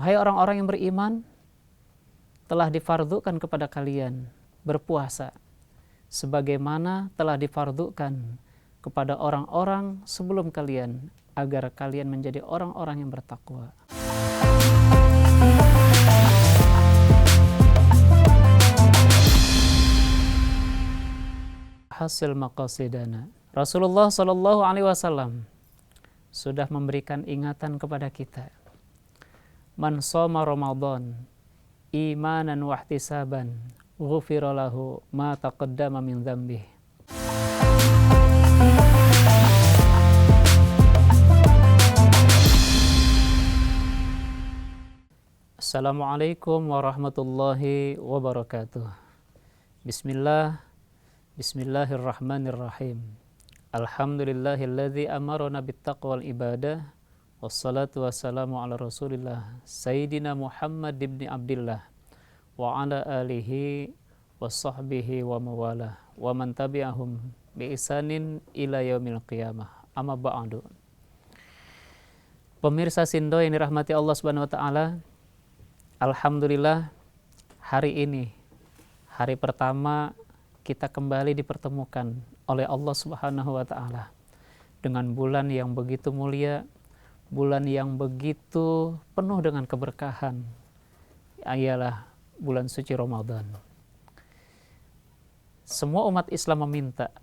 Wahai orang-orang yang beriman, telah difardukan kepada kalian berpuasa sebagaimana telah difardukan kepada orang-orang sebelum kalian, agar kalian menjadi orang-orang yang bertakwa. Hasil maqasidana. Rasulullah Shallallahu Alaihi Wasallam sudah memberikan ingatan kepada kita. Man shoma Ramadan imanan wahtisaban ghufira lahu ma taqaddama min dzambih. Assalamualaikum warahmatullahi wabarakatuh. Bismillah, bismillahirrahmanirrahim. Alhamdulillahilladzi amarana bittaqwal ibadah. Wassalatu wassalamu ala rasulillah Sayyidina Muhammad ibn Abdillah wa ala alihi wa sahbihi wa mawalah wa man tabi'ahum bi ihsanin ila yaumil qiyamah. Amma ba'du. Pemirsa Sindo yang dirahmati Allah Subhanahu wa taala, alhamdulillah hari ini hari pertama kita kembali dipertemukan oleh Allah Subhanahu wa taala dengan bulan yang begitu mulia, bulan yang begitu penuh dengan keberkahan, ialah bulan suci Ramadan. Semua umat Islam meminta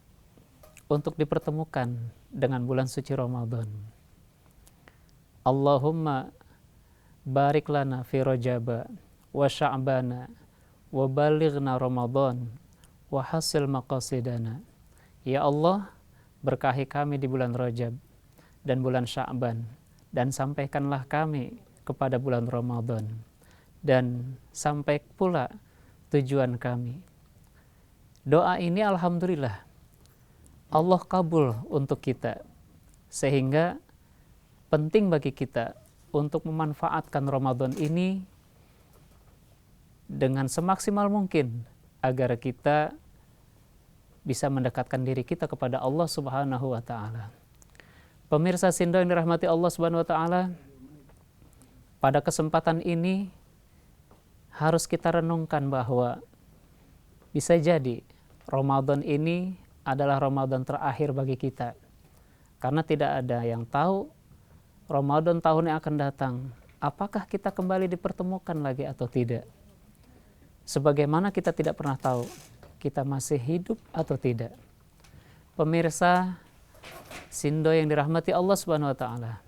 untuk dipertemukan dengan bulan suci Ramadan. Allahumma barik lana fi Rajaba wa Sya'bana wa balighna Ramadan wa hasil maqasidana. Ya Allah, berkahi kami di bulan Rajab dan bulan Sya'ban, dan sampaikanlah kami kepada bulan Ramadan, dan sampai pula tujuan kami. Doa ini alhamdulillah Allah kabul untuk kita, sehingga penting bagi kita untuk memanfaatkan Ramadan ini dengan semaksimal mungkin agar kita bisa mendekatkan diri kita kepada Allah Subhanahu wa taala. Pemirsa Sindo yang dirahmati Allah Subhanahu wa taala, pada kesempatan ini harus kita renungkan bahwa bisa jadi Ramadan ini adalah Ramadan terakhir bagi kita. Karena tidak ada yang tahu Ramadan tahun yang akan datang, apakah kita kembali dipertemukan lagi atau tidak. Sebagaimana kita tidak pernah tahu kita masih hidup atau tidak. Pemirsa Sindo yang dirahmati Allah Subhanahu wa taala,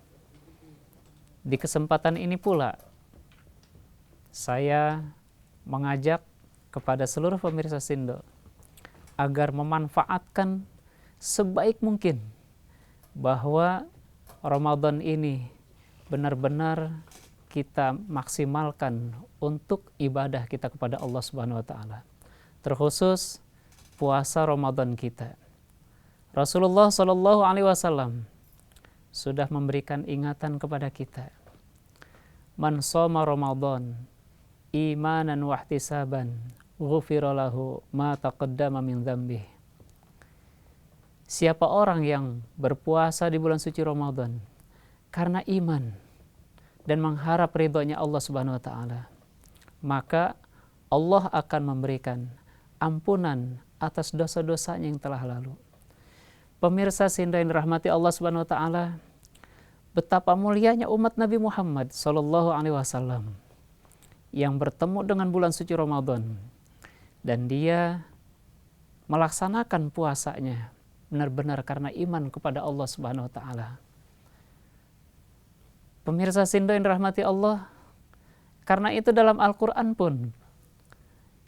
di kesempatan ini pula saya mengajak kepada seluruh pemirsa Sindo agar memanfaatkan sebaik mungkin bahwa Ramadan ini benar-benar kita maksimalkan untuk ibadah kita kepada Allah Subhanahu wa taala. Terkhusus puasa Ramadan kita. Rasulullah Shallallahu Alaihi Wasallam sudah memberikan ingatan kepada kita. Man shoma Ramadan imanan wahtisaban ghufira lahu ma taqaddama min dzambih. Siapa orang yang berpuasa di bulan suci Ramadan karena iman dan mengharap ridhonya Allah Subhanahu wa taala, maka Allah akan memberikan ampunan atas dosa-dosanya yang telah lalu. Pemirsa Sindo yang dirahmati Allah Subhanahu wa taala, betapa mulianya umat Nabi Muhammad sallallahu alaihi wasallam yang bertemu dengan bulan suci Ramadan dan dia melaksanakan puasanya benar-benar karena iman kepada Allah Subhanahu wa taala. Pemirsa Sindo yang dirahmati Allah, karena itu dalam Al-Qur'an pun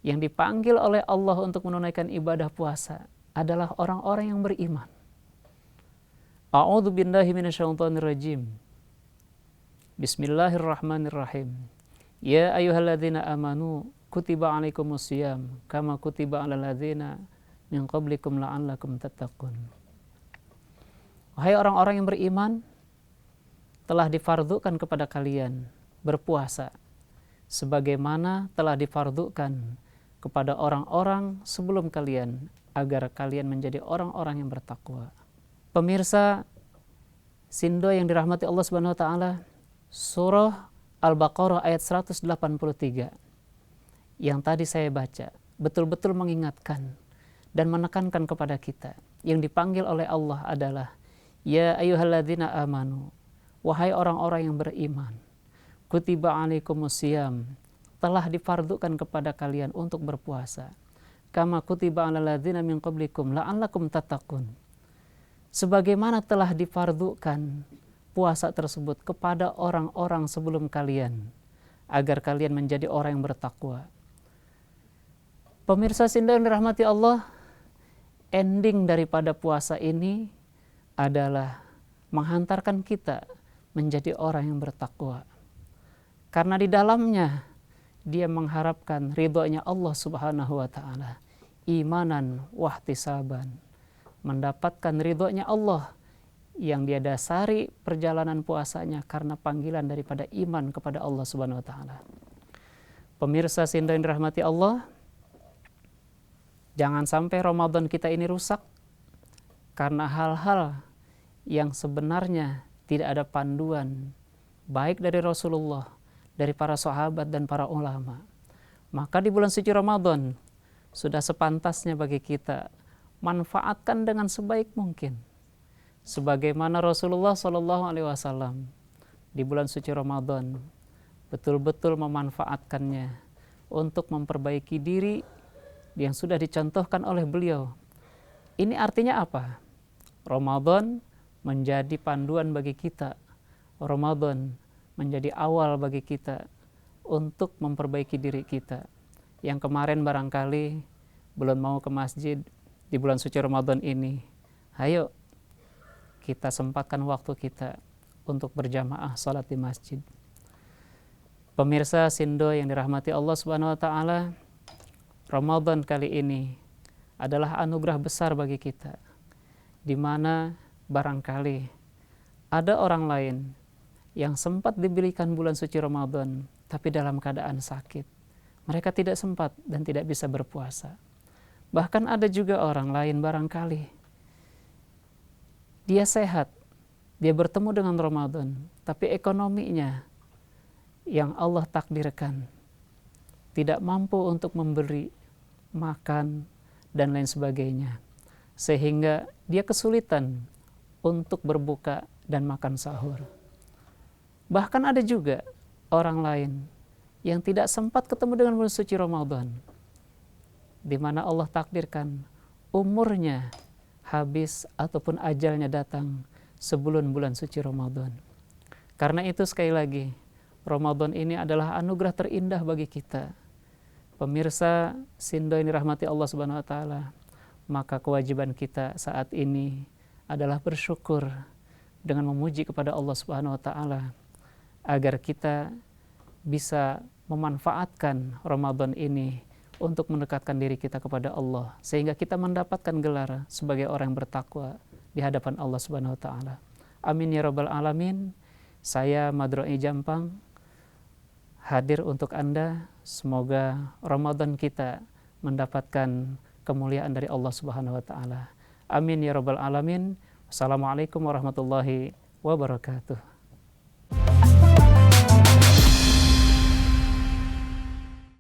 yang dipanggil oleh Allah untuk menunaikan ibadah puasa adalah orang-orang yang beriman. A'udzu billahi minasyaitonir rajim. Bismillahirrahmanirrahim. Ya ayyuhalladzina amanu kutiba alaikumusiyam kama kutiba alal ladzina min qablikum la'allakum tattaqun. Wahai orang-orang yang beriman, telah difardukan kepada kalian berpuasa sebagaimana telah difardukan kepada orang-orang sebelum kalian, agar kalian menjadi orang-orang yang bertakwa. Pemirsa Sindo yang dirahmati Allah Subhanahu wa taala, surah Al-Baqarah ayat 183 yang tadi saya baca betul-betul mengingatkan dan menekankan kepada kita. Yang dipanggil oleh Allah adalah ya ayyuhalladzina amanu, wahai orang-orang yang beriman, kutiba alaikumusiyam, telah difardukan kepada kalian untuk berpuasa, kama kutiba alal ladzina min qablikum la'allakum tattaqun, sebagaimana telah difardukan puasa tersebut kepada orang-orang sebelum kalian, agar kalian menjadi orang yang bertakwa. Pemirsa Sinda yang dirahmati Allah, ending daripada puasa ini adalah menghantarkan kita menjadi orang yang bertakwa. Karena di dalamnya dia mengharapkan ridhonya Allah Subhanahu wa ta'ala, imanan wahtisaban, mendapatkan ridhonya Allah yang dia dasari perjalanan puasanya karena panggilan daripada iman kepada Allah Subhanahu wa ta'ala. Pemirsa Sinda yang dirahmati Allah, jangan sampai Ramadan kita ini rusak karena hal-hal yang sebenarnya tidak ada panduan baik dari Rasulullah, dari para sahabat dan para ulama. Maka di bulan suci Ramadan sudah sepantasnya bagi kita manfaatkan dengan sebaik mungkin, sebagaimana Rasulullah SAW di bulan suci Ramadan betul-betul memanfaatkannya untuk memperbaiki diri yang sudah dicontohkan oleh beliau. Ini artinya apa? Ramadan menjadi panduan bagi kita. Ramadan menjadi awal bagi kita untuk memperbaiki diri kita. Yang kemarin barangkali belum mau ke masjid di bulan suci Ramadan ini, ayo kita sempatkan waktu kita untuk berjamaah salat di masjid. Pemirsa Sindo yang dirahmati Allah Subhanahu wa ta'ala, Ramadan kali ini adalah anugerah besar bagi kita, di mana barangkali ada orang lain yang sempat diberikan bulan suci Ramadan tapi dalam keadaan sakit. Mereka tidak sempat dan tidak bisa berpuasa. Bahkan ada juga orang lain barangkali dia sehat, dia bertemu dengan Ramadan, tapi ekonominya yang Allah takdirkan tidak mampu untuk memberi makan dan lain sebagainya, sehingga dia kesulitan untuk berbuka dan makan sahur. Bahkan ada juga orang lain yang tidak sempat ketemu dengan bulan suci Ramadan, di mana Allah takdirkan umurnya habis ataupun ajalnya datang sebelum bulan suci Ramadan. Karena itu sekali lagi, Ramadan ini adalah anugerah terindah bagi kita. Pemirsa Sindo ini rahmati Allah Subhanahu wa ta'ala, maka kewajiban kita saat ini adalah bersyukur dengan memuji kepada Allah Subhanahu wa ta'ala agar kita bisa memanfaatkan Ramadan ini untuk mendekatkan diri kita kepada Allah, sehingga kita mendapatkan gelar sebagai orang yang bertakwa di hadapan Allah Subhanahu wa ta'ala. Amin ya rabbal alamin. Saya Madroi Jampang hadir untuk Anda. Semoga Ramadan kita mendapatkan kemuliaan dari Allah Subhanahu wa ta'ala. Amin ya rabbal alamin. Wassalamualaikum warahmatullahi wabarakatuh.